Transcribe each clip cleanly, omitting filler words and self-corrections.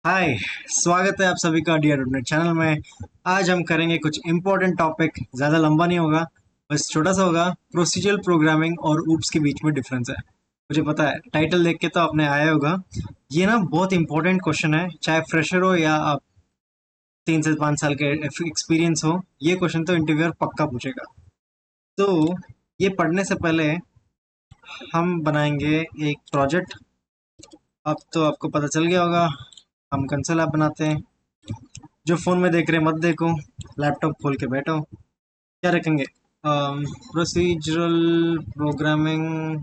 हाय। स्वागत है आप सभी का डियर नेट चैनल में। आज हम करेंगे कुछ इम्पोर्टेंट टॉपिक। ज़्यादा लंबा नहीं होगा, बस छोटा सा होगा। प्रोसीजरल प्रोग्रामिंग और ऊप्स के बीच में डिफरेंस है। मुझे पता है, टाइटल देख के तो आपने आया होगा। ये ना बहुत इंपॉर्टेंट क्वेश्चन है, चाहे फ्रेशर हो या आप 3 से 5 साल के एक्सपीरियंस हो। ये क्वेश्चन तो इंटरव्यूअर पक्का पूछेगा। तो ये पढ़ने से पहले हम बनाएंगे एक प्रोजेक्ट। अब तो आपको पता चल गया होगा, हम कंसोल ऐप बनाते हैं। जो फोन में देख रहे मत देखो, लैपटॉप खोल के बैठो। क्या रखेंगे? Procedural programming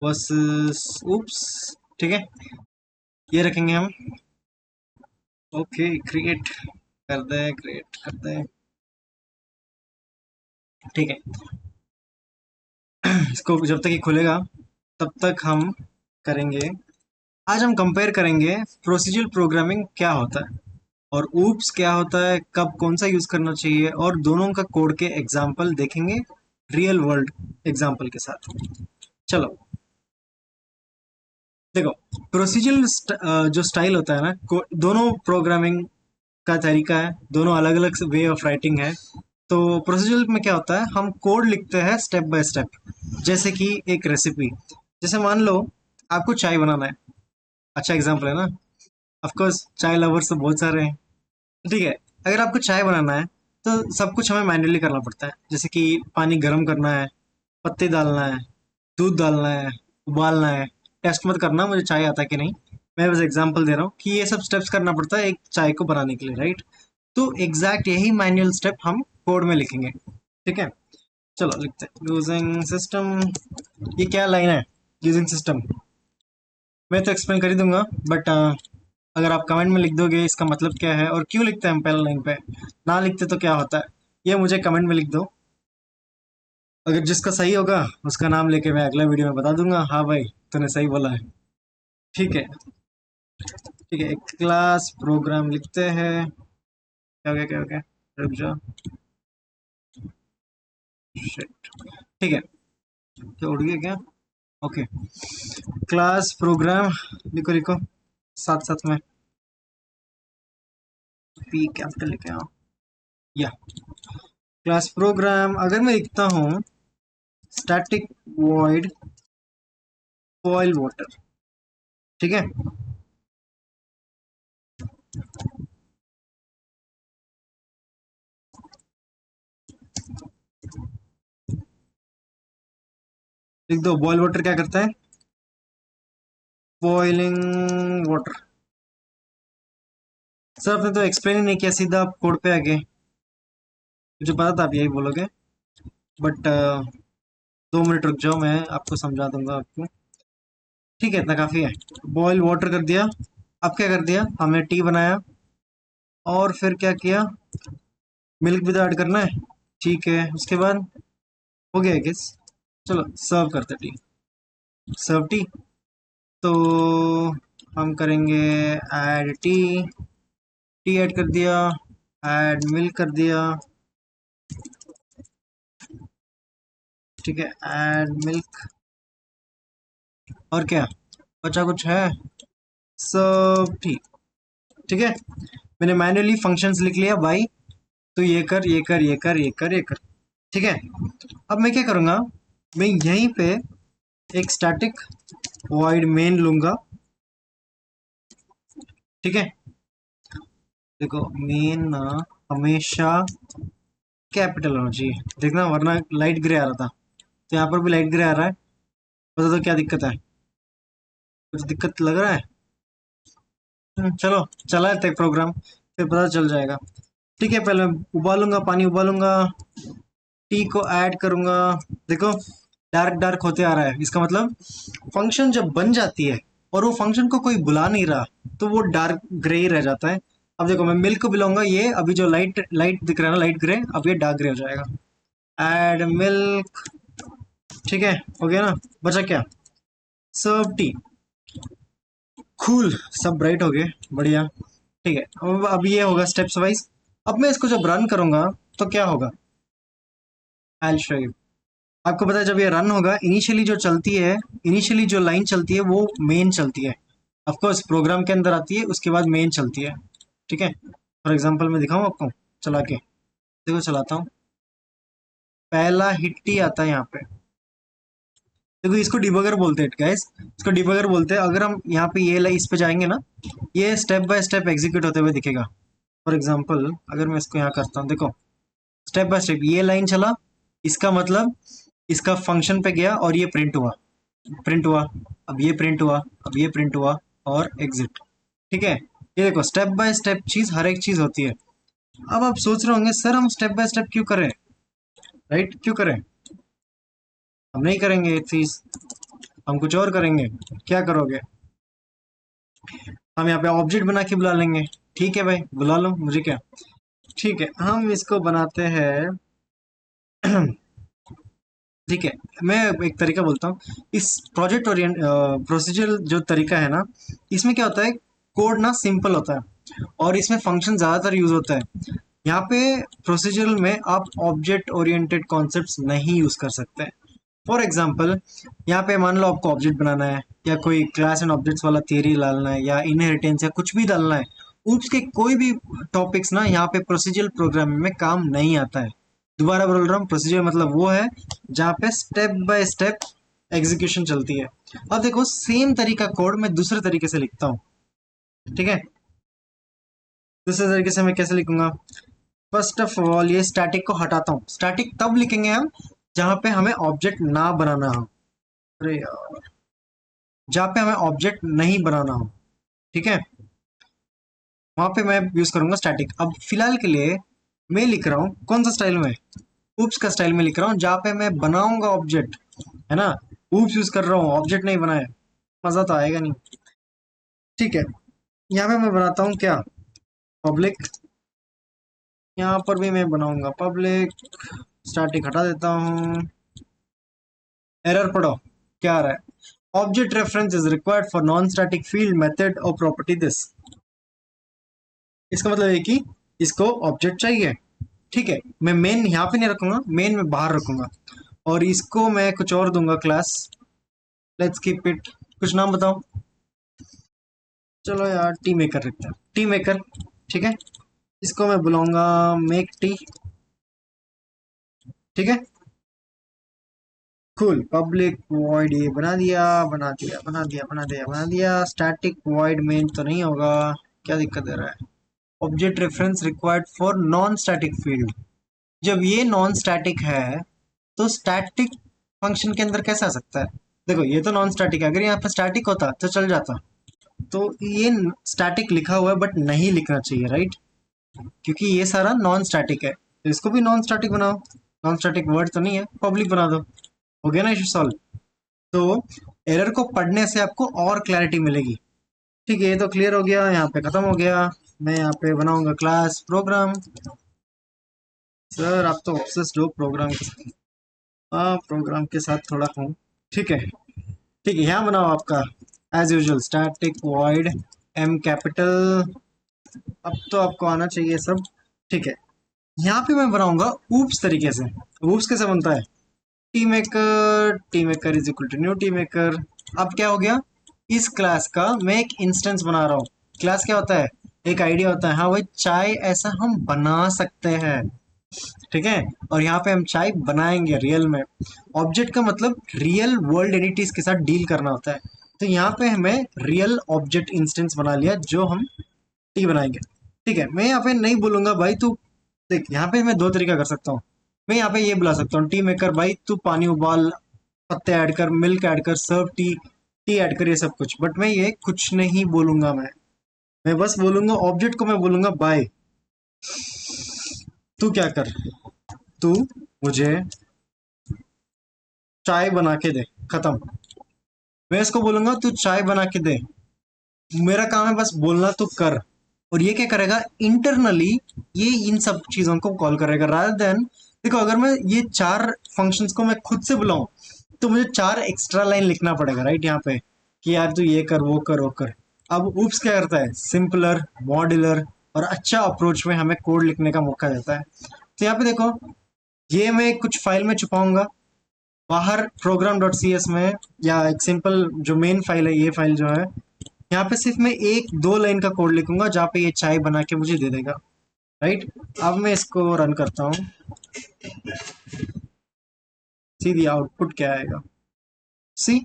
versus oops. ठीक है, ये रखेंगे हम। ओके, क्रिएट कर दे, क्रिएट कर दे। ठीक है, इसको जब तक ये खुलेगा तब तक हम करेंगे। आज हम कंपेयर करेंगे प्रोसीजरल प्रोग्रामिंग क्या होता है और ऊप्स क्या होता है, कब कौन सा यूज करना चाहिए, और दोनों का कोड के एग्जाम्पल देखेंगे रियल वर्ल्ड एग्जाम्पल के साथ। चलो देखो, प्रोसीजरल जो स्टाइल होता है ना, दोनों प्रोग्रामिंग का तरीका है, दोनों अलग अलग वे ऑफ राइटिंग है। तो प्रोसीजरल में क्या होता है, हम कोड लिखते हैं स्टेप बाय स्टेप, जैसे कि एक रेसिपी। जैसे मान लो आपको चाय बनाना है। अच्छा एग्जाम्पल है ना। ऑफ कोर्स चाय लवर्स तो बहुत सारे हैं। ठीक है, अगर आपको चाय बनाना है तो सब कुछ हमें मैन्युअली करना पड़ता है। जैसे कि पानी गर्म करना है, पत्ती डालना है, दूध डालना है, उबालना है। टेस्ट मत करना मुझे चाय आता है कि नहीं, मैं बस एग्जांपल दे रहा हूँ कि ये सब स्टेप्स करना पड़ता है एक चाय को बनाने के लिए, राइट। तो एग्जैक्ट यही मैनुअल स्टेप हम कोड में लिखेंगे। ठीक है, चलो लिखते हैं यूजिंग सिस्टम। ये क्या लाइन है? यूजिंग सिस्टम मैं तो एक्सप्लेन कर ही दूंगा, बट अगर आप कमेंट में लिख दोगे इसका मतलब क्या है और क्यों लिखते हैं हम पहले लाइन पे, ना लिखते तो क्या होता है, ये मुझे कमेंट में लिख दो। अगर जिसका सही होगा उसका नाम लेके मैं अगला वीडियो में बता दूंगा, हाँ भाई तूने सही बोला है। ठीक है, ठीक है, एक क्लास प्रोग्राम लिखते हैं। क्या हो गया, क्या हो गया? रुक जाओ। Shit। ठीक है, तो उड़ गया क्या? ओके, क्लास प्रोग्राम लिखो लिखो साथ साथ में। पी कैपिटल लिखे आओ। या क्लास प्रोग्राम अगर मैं लिखता हूँ स्टैटिक वॉइड बॉयल वाटर। ठीक है, लिख दो बॉयल वाटर क्या करता है, बॉइलिंग वाटर। सर आपने तो एक्सप्लेन ही नहीं किया, सीधा आप कोड पे आ गए। मुझे पता था आप यही बोलोगे, बट 2 मिनट रुक जाओ, मैं आपको समझा दूंगा आपको। ठीक है, इतना काफी है। बॉयल वाटर कर दिया। अब क्या कर दिया, हमने टी बनाया और फिर क्या किया, मिल्क भी तो ऐड करना है। ठीक है, उसके बाद हो गया गेस। चलो सर्व करते टी, सर्व टी। तो हम करेंगे ऐड टी। टी ऐड कर दिया, ऐड मिल्क कर दिया। ठीक है, ऐड मिल्क। और क्या बचा कुछ है? सब ठीक। ठीक है, मैंने मैन्युअली फंक्शंस लिख लिया भाई। तो ये कर, ये कर, ये कर, ये कर, ये कर। ठीक है, अब मैं क्या करूंगा, मैं यहीं पे एक स्टैटिक वॉइड मेन लूंगा। ठीक है, देखो मेन ना हमेशा कैपिटल होना चाहिए, देखना वरना लाइट ग्रे आ रहा था, तो यहाँ पर भी लाइट ग्रे आ रहा है। बता दो क्या दिक्कत है, कुछ दिक्कत लग रहा है? चलो चलाते हैं प्रोग्राम, फिर पता चल जाएगा। ठीक है, पहले उबालूंगा, पानी उबालूंगा, टी को ऐड करूंगा। देखो डार्क डार्क होते आ रहा है, इसका मतलब फंक्शन जब बन जाती है और वो फंक्शन को कोई बुला नहीं रहा तो वो डार्क ग्रे ही रह जाता है। अब देखो मैं मिल्क को बुलाऊंगा, ये अभी जो लाइट लाइट दिख रहा है ना, लाइट ग्रे, अब ये डार्क ग्रे हो जाएगा। Add milk. ठीक है, हो गया ना। बचा क्या, सर्व टी। कूल, सब ब्राइट हो गए, बढ़िया। ठीक है, अब ये होगा स्टेप्स वाइज। अब मैं इसको जब रन करूंगा तो क्या होगा, आई शो यू। आपको पता है जब ये रन होगा, इनिशियली जो चलती है, इनिशियली जो लाइन चलती है वो मेन चलती है। ऑफ कोर्स प्रोग्राम के अंदर आती है, उसके बाद मेन चलती है। ठीक है, फॉर एग्जांपल मैं दिखाऊं आपको चला के, देखो चलाता हूँ। पहला हिट ही आता है यहाँ पे। देखो इसको डिबगर बोलते हैं गाइस, इसको डिबगर बोलते हैं। अगर हम यहाँ पे ये इस पे जाएंगे ना, ये स्टेप बाय स्टेप एग्जीक्यूट होते हुए दिखेगा। फॉर एग्जांपल अगर मैं इसको यहाँ करता हूँ, देखो स्टेप बाय स्टेप ये लाइन चला, इसका मतलब इसका फंक्शन पे गया और ये प्रिंट हुआ, प्रिंट हुआ, अब ये प्रिंट हुआ, अब ये प्रिंट हुआ, और एग्जिट। ठीक है, ये देखो स्टेप बाय स्टेप चीज हर एक चीज होती है। अब आप सोच रहे होंगे सर हम स्टेप बाय स्टेप क्यों करें, राइट, क्यों करें? हम नहीं करेंगे ये चीज, हम कुछ और करेंगे। क्या करोगे? हम यहाँ पे ऑब्जेक्ट बना के बुला लेंगे। ठीक है भाई, बुला लो, मुझे क्या। ठीक है, हम इसको बनाते हैं। ठीक है, मैं एक तरीका बोलता हूँ। इस प्रोजेक्ट ओरिएंट प्रोसीजर जो तरीका है ना, इसमें क्या होता है, कोड ना सिंपल होता है और इसमें फंक्शन ज़्यादातर यूज होता है। यहाँ पे प्रोसीजरल में आप ऑब्जेक्ट ओरिएंटेड कॉन्सेप्ट्स नहीं यूज कर सकते। फॉर एग्जाम्पल यहाँ पे मान लो आपको ऑब्जेक्ट बनाना है, या कोई क्लास एंड ऑब्जेक्ट्स वाला थियरी डालना है, या इनहेरिटेंस या कुछ भी डालना है, ऊप्स के कोई भी टॉपिक्स ना यहाँ पे प्रोसीजरल प्रोग्रामिंग में काम नहीं आता है। दोबारा बोल रहा हूँ, प्रोसीजर मतलब वो है जहाँ पे स्टेप बाय स्टेप एग्जीक्यूशन चलती है। अब देखो सेम तरीका कोड मैं दूसरे तरीके से लिखता हूँ। ठीक है, दूसरे तरीके से मैं कैसे लिखूंगा? फर्स्ट ऑफ ऑल ये स्टैटिक को हटाता हूँ। स्टैटिक तब लिखेंगे हम जहाँ पे हमें ऑब्जेक्ट ना बनाना हो। अरे यार, जहाँ पे हमें ऑब्जेक्ट नहीं बनाना हो, ठीक है, वहां पे मैं यूज करूंगा स्टैटिक। अब फिलहाल के लिए मैं लिख रहा हूँ कौन सा स्टाइल में, ऊप्स का स्टाइल में लिख रहा हूँ, जहाँ पे मैं बनाऊंगा ऑब्जेक्ट, है ना। ऊप्स यूज कर रहा हूँ, ऑब्जेक्ट नहीं बनाया, मजा तो आएगा नहीं। ठीक है, यहाँ पे मैं बनाता हूँ क्या, पब्लिक। यहाँ पर भी मैं बनाऊंगा पब्लिक। स्टैटिक हटा देता हूँ। एरर पढ़ो, क्या आ रहा है? Object reference is required for non static field method और प्रॉपर्टी दिस। इसका मतलब है कि इसको ऑब्जेक्ट चाहिए। ठीक है, मैं मेन यहाँ पे नहीं रखूंगा, मेन में बाहर रखूंगा, और इसको मैं कुछ और दूंगा क्लास। लेट्स कीप इट, कुछ नाम बताओ। चलो यार टी मेकर रखते हैं, टी मेकर। ठीक है, इसको मैं बुलाऊंगा मेक टी। ठीक है, कूल। पब्लिक वॉइड ये बना दिया, बना दिया, बना दिया, बना दिया, बना दिया। स्टैटिक वॉइड मेन तो नहीं होगा, क्या दिक्कत दे रहा है? Object reference required for non static field. जब ये नॉन स्टैटिक है तो स्टैटिक फंक्शन के अंदर कैसे आ सकता है? देखो ये तो नॉन स्टैटिक है, अगर यहाँ पे स्टैटिक होता तो चल जाता। तो ये स्टैटिक लिखा हुआ है बट नहीं लिखना चाहिए, राइट, क्योंकि ये सारा नॉन स्टैटिक है, तो इसको भी नॉन स्टैटिक बनाओ। नॉन स्टैटिक वर्ड तो नहीं है, पब्लिक बना दो, हो गया ना इशू सॉल्व। तो एरर को पढ़ने से आपको और क्लैरिटी मिलेगी। ठीक है, ये तो क्लियर हो गया, यहाँ पे खत्म हो गया। मैं यहाँ पे बनाऊंगा क्लास प्रोग्राम। सर आप तो ऑब्सेस्ड हो प्रोग्राम के साथ। हाँ, प्रोग्राम के साथ थोड़ा हूँ। ठीक है, ठीक है, यहाँ बनाओ आपका as usual static void M capital. अब तो आपको आना चाहिए सब। ठीक है, यहाँ पे मैं बनाऊंगा ऊप्स तरीके से। ऊप्स कैसे बनता है? Tea maker, tea maker is equal to new tea maker. अब क्या हो गया, इस क्लास का मैं एक इंस्टेंस बना रहा हूँ। क्लास क्या होता है? एक आइडिया होता है, हाँ भाई चाय ऐसा हम बना सकते हैं। ठीक है, और यहाँ पे हम चाय बनाएंगे रियल में। ऑब्जेक्ट का मतलब रियल वर्ल्ड एंटिटीज के साथ डील करना होता है। तो यहाँ पे हमें रियल ऑब्जेक्ट इंस्टेंस बना लिया जो हम टी बनाएंगे। ठीक है, मैं यहाँ पे नहीं बोलूंगा भाई तू, देख यहाँ पे मैं दो तरीका कर सकता हूँ। मैं यहाँ पे ये बुला सकता हूँ टी मेकर, भाई तू पानी उबाल, पत्ते ऐड कर, मिल्क ऐड कर, सर्व टी, टी ऐड कर, ये सब कुछ। बट मैं ये कुछ नहीं बोलूंगा। मैं बस बोलूंगा ऑब्जेक्ट को, मैं बोलूंगा बाय तू क्या कर, तू मुझे चाय बना के दे, खत्म। मैं इसको बोलूंगा तू चाय बना के दे, मेरा काम है बस बोलना, तू कर। और ये क्या करेगा इंटरनली, ये इन सब चीजों को कॉल करेगा रादर देन। देखो अगर मैं ये चार फंक्शंस को मैं खुद से बुलाऊं तो मुझे चार एक्स्ट्रा लाइन लिखना पड़ेगा, राइट, यहाँ पे कि यार तू ये कर, वो कर, वो कर। अब ऊप्स क्या करता है, सिंपलर, मॉड्यूलर और अच्छा अप्रोच में हमें कोड लिखने का मौका देता है। तो यहाँ पे देखो, ये मैं कुछ फाइल में छुपाऊंगा बाहर प्रोग्राम डॉट सी एस में, या एक सिंपल जो मेन फाइल है, ये फाइल जो है यहाँ पे सिर्फ मैं एक दो लाइन का कोड लिखूंगा जहाँ पे ये चाय बना के मुझे दे देगा, राइट। अब मैं इसको रन करता हूँ, सीधी आउटपुट क्या आएगा, सी।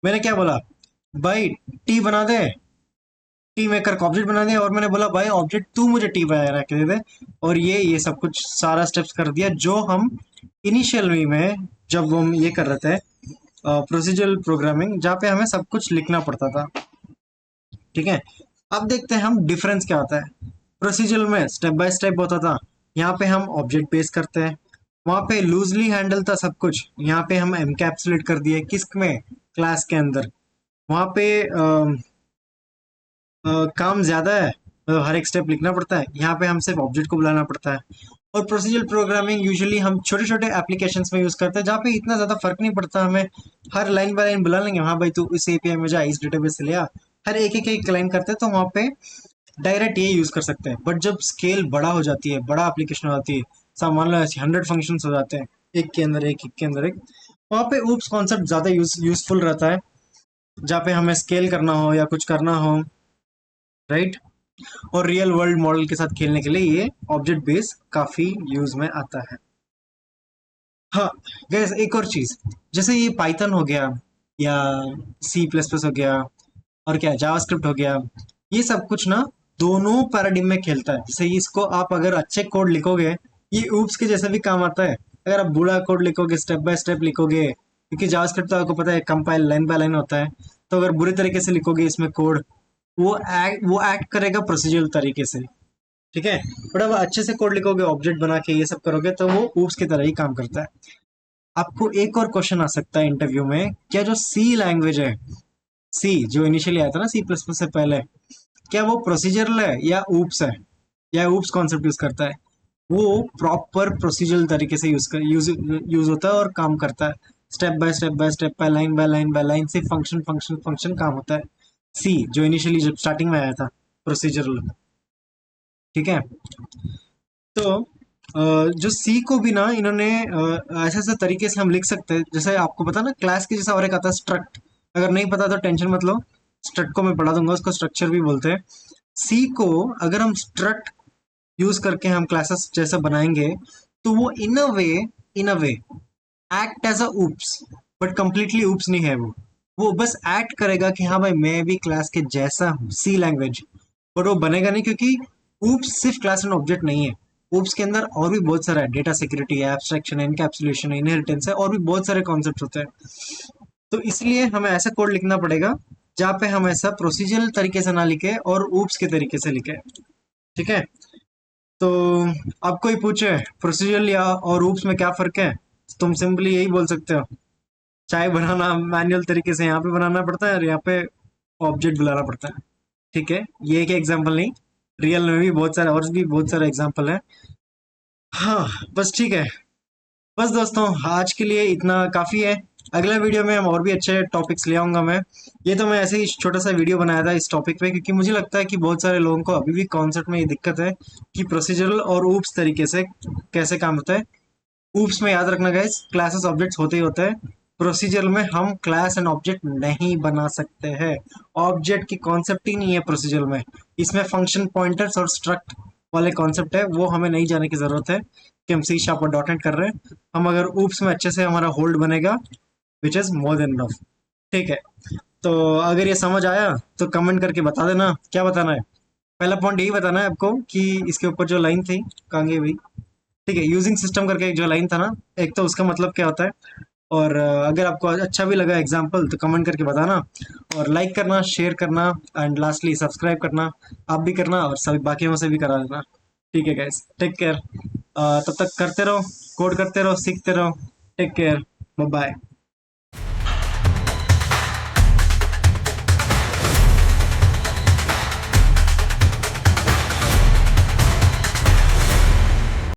मैंने क्या बोला, भाई टी बना दे, टी मेकर का ऑब्जेक्ट बना दिया, और मैंने बोला भाई ऑब्जेक्ट तू मुझे टी बना के दे दे, और ये सब कुछ सारा स्टेप्स कर दिया जो हम इनिशियल में जब हम ये कर रहे थे प्रोसीजरल प्रोग्रामिंग, जहाँ पे हमें सब कुछ लिखना पड़ता था। ठीक है, अब देखते हैं हम डिफरेंस क्या होता है। प्रोसीजरल में स्टेप बाय स्टेप होता था, यहाँ पे हम ऑब्जेक्ट बेस करते हैं। वहाँ पे लूजली हैंडल था सब कुछ, यहाँ पे हम एनकैप्सुलेट कर दिए किस में, क्लास के अंदर। वहाँ पे काम ज्यादा है, हर एक स्टेप लिखना पड़ता है। यहाँ पे हम सिर्फ ऑब्जेक्ट को बुलाना पड़ता है। और प्रोसीजरल प्रोग्रामिंग यूजुअली हम छोटे छोटे एप्लीकेशंस में यूज करते हैं, जहाँ पे इतना ज्यादा फर्क नहीं पड़ता हमें। हर लाइन बाय लाइन बुला लेंगे, हाँ भाई तू इस एपीआई में जा, इस डेटाबेस से ले आ, हर एक लाइन करते हैं, तो वहाँ पे डायरेक्ट ये यूज कर सकते हैं। बट जब स्केल बड़ा हो जाती है, बड़ा एप्लीकेशन हो जाती है, सब मान लो ऐसे 100 फंक्शन हो जाते हैं, एक के अंदर एक के अंदर एक, वहाँ पे ऊप्स कॉन्सेप्ट ज्यादा यूजफुल रहता है, जहाँ पे हमें स्केल करना हो या कुछ करना हो, राइट। और रियल वर्ल्ड मॉडल के साथ खेलने के लिए ये ऑब्जेक्ट बेस काफी यूज में आता है। हाँ गैस, एक और चीज, जैसे ये पाइथन हो गया या सी प्लस प्लस हो गया, और क्या जावास्क्रिप्ट हो गया, ये सब कुछ ना दोनों पैराडिम में खेलता है। जैसे इसको आप अगर अच्छे कोड लिखोगे, ये ऊप्स के जैसे भी काम आता है। अगर आप बुरा कोड लिखोगे, स्टेप बाय स्टेप लिखोगे, क्योंकि जावास्क्रिप्ट तो आपको पता है कंपाइल लाइन बाय लाइन होता है, तो अगर बुरे तरीके से लिखोगे इसमें कोड, वो एक्ट करेगा प्रोसीजरल तरीके से। ठीक है, बट अब अच्छे से कोड लिखोगे, ऑब्जेक्ट बना के ये सब करोगे, तो वो ऊप्स की तरह ही काम करता है। आपको एक और क्वेश्चन आ सकता है इंटरव्यू में, क्या जो सी लैंग्वेज है, सी जो इनिशियली आया था ना सी प्लस प्लस से पहले, क्या वो प्रोसीजरल है या ऊप्स है, या ऊप्स कॉन्सेप्ट यूज करता है? वो प्रॉपर प्रोसीजरल तरीके से यूज होता है और काम करता है, step by step, by line by line से फंक्शन फंक्शन फंक्शन काम होता है। सी जो इनिशियली जब स्टार्टिंग में आया था प्रोसीजरल। ठीक है, तो जो सी को भी ना इन्होंने ऐसे ऐसे तरीके से हम लिख सकते हैं, जैसे आपको पता ना क्लास के जैसा और एक आता है स्ट्रक्ट। अगर नहीं पता तो टेंशन मत लो, स्ट्रक्ट को मैं पढ़ा दूंगा, उसको स्ट्रक्चर भी बोलते हैं। सी को अगर हम स्ट्रक्ट यूज करके हम क्लासेस जैसा बनाएंगे, तो वो in a way act as a oops, but completely oops नहीं है वो बस एक्ट करेगा कि हाँ भाई मैं भी क्लास के जैसा हूँ, सी लैंग्वेज। पर वो बनेगा नहीं, क्योंकि ऊप्स सिर्फ क्लास एंड ऑब्जेक्ट नहीं है। ऊप्स के अंदर और भी बहुत सारा है, डेटा सिक्योरिटी है, एब्स्ट्रैक्शन है, इनकैप्सुलेशन है, इनहेरिटेंस है, और भी बहुत सारे कॉन्सेप्ट होते हैं। तो इसलिए हमें ऐसा कोड लिखना पड़ेगा जहाँ पे हम ऐसा प्रोसीजरल तरीके से ना लिखे और ऊप्स के तरीके से लिखे। ठीक है, तो अब कोई पूछे प्रोसीजरल या और ऊप्स में क्या फर्क है, तुम सिंपली यही बोल सकते हो, चाय बनाना मैनुअल तरीके से यहाँ पे बनाना पड़ता है, और यहाँ पे ऑब्जेक्ट बुलाना पड़ता है। ठीक है, ये एक एग्जांपल नहीं, रियल में भी बहुत सारे और भी बहुत सारे एग्जांपल हैं। हाँ बस ठीक है, बस दोस्तों आज के लिए इतना काफ़ी है। अगला वीडियो में हम और भी अच्छे टॉपिक्स ले आऊंगा मैं। ये तो मैं ऐसे ही छोटा सा वीडियो बनाया था इस टॉपिक पे, क्योंकि मुझे लगता है कि बहुत सारे लोगों को अभी भी कॉन्सेप्ट में ये दिक्कत है कि प्रोसीजरल और ऊप्स तरीके से कैसे काम होता है। ऊप्स में याद रखना गाइस, क्लासेस ऑब्जेक्ट्स होते ही होते हैं। प्रोसीजरल में हम क्लास एंड ऑब्जेक्ट नहीं बना सकते हैं, ऑब्जेक्ट की कॉन्सेप्ट ही नहीं है प्रोसीजरल में। इसमें फंक्शन पॉइंटर्स और स्ट्रक्ट वाले कॉन्सेप्ट है, वो हमें नहीं जाने की जरूरत है कि हम सी शार्प और डॉट नेट कर रहे हैं। हम अगर ऊप्स में अच्छे से हमारा होल्ड बनेगा, which is more than enough. ठीक है, तो अगर ये समझ आया तो कमेंट करके बता देना क्या बताना है। पहला पॉइंट यही बताना है आपको कि इसके ऊपर जो लाइन थी, कहाँ गई भाई, ठीक है, यूजिंग सिस्टम करके एक जो लाइन था ना, एक तो उसका मतलब क्या होता है। और अगर आपको अच्छा भी लगा एग्जाम्पल तो कमेंट करके बताना, और लाइक करना, शेयर करना, एंड लास्टली सब्सक्राइब करना, आप भी करना और सभी बाकियों से भी करा देना। ठीक है गाइस, टेक केयर। तब तक करते रहो, कोड करते रहो, सीखते रहो। Take care, bye bye.